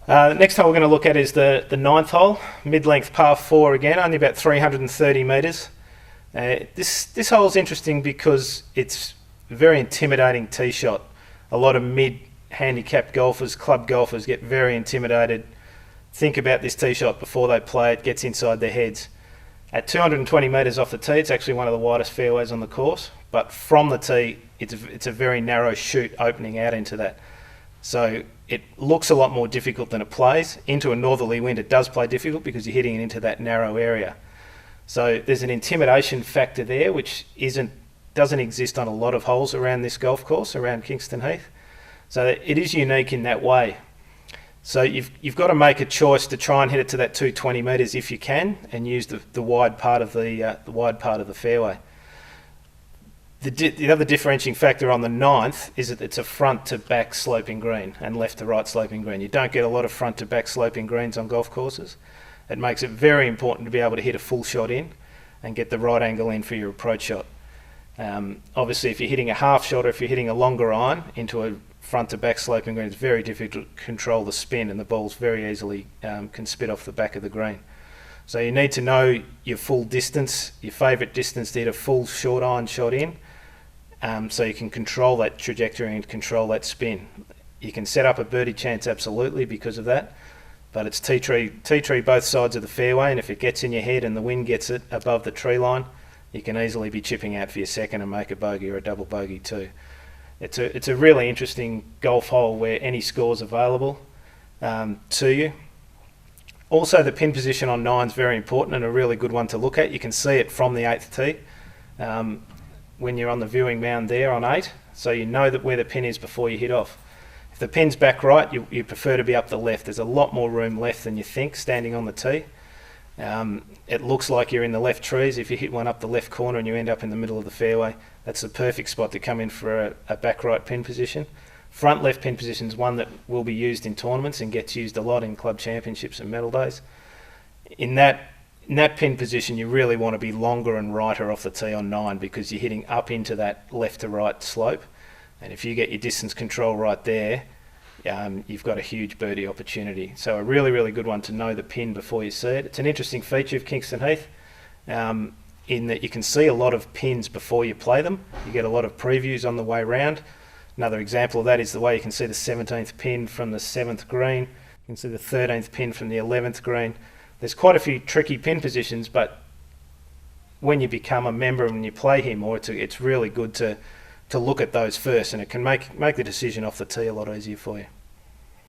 Next hole we're going to look at is the ninth hole, mid-length par 4 again, only about 330 metres. This hole is interesting because it's a very intimidating tee shot. A lot of mid-handicap golfers, club golfers, get very intimidated, think about this tee shot before they play it, gets inside their heads. At 220 metres off the tee, it's actually one of the widest fairways on the course, but from the tee, it's a very narrow chute opening out into that. So it looks a lot more difficult than it plays. Into a northerly wind, it does play difficult because you're hitting it into that narrow area. So there's an intimidation factor there, which doesn't exist on a lot of holes around this golf course, around Kingston Heath. So it is unique in that way. So you've got to make a choice to try and hit it to that 220 metres if you can, and use the wide part of the fairway. The other differentiating factor on the ninth is that it's a front to back sloping green and left to right sloping green. You don't get a lot of front to back sloping greens on golf courses. It makes it very important to be able to hit a full shot in and get the right angle in for your approach shot. Obviously, if you're hitting a half shot or if you're hitting a longer iron into a front to back sloping green, it's very difficult to control the spin, and the balls very easily can spit off the back of the green. So you need to know your full distance, your favourite distance to hit a full short iron shot in, so you can control that trajectory and control that spin. You can set up a birdie chance absolutely because of that, but it's tea tree both sides of the fairway, and if it gets in your head and the wind gets it above the tree line, you can easily be chipping out for your second and make a bogey or a double bogey too. It's a really interesting golf hole where any score's available to you. Also, the pin position on 9 is very important and a really good one to look at. You can see it from the 8th tee when you're on the viewing mound there on 8, so you know that where the pin is before you hit off. If the pin's back right, you prefer to be up the left. There's a lot more room left than you think standing on the tee. It looks like you're in the left trees. If you hit one up the left corner and you end up in the middle of the fairway, that's the perfect spot to come in for a back right pin position. Front left pin position is one that will be used in tournaments and gets used a lot in club championships and medal days. In that pin position, you really want to be longer and righter off the tee on 9 because you're hitting up into that left to right slope. And if you get your distance control right there, you've got a huge birdie opportunity. So a really, really good one to know the pin before you see it. It's an interesting feature of Kingston Heath in that you can see a lot of pins before you play them. You get a lot of previews on the way round. Another example of that is the way you can see the 17th pin from the 7th green. You can see the 13th pin from the 11th green. There's quite a few tricky pin positions, but when you become a member and you play here more, it's really good to look at those first, and it can make the decision off the tee a lot easier for you.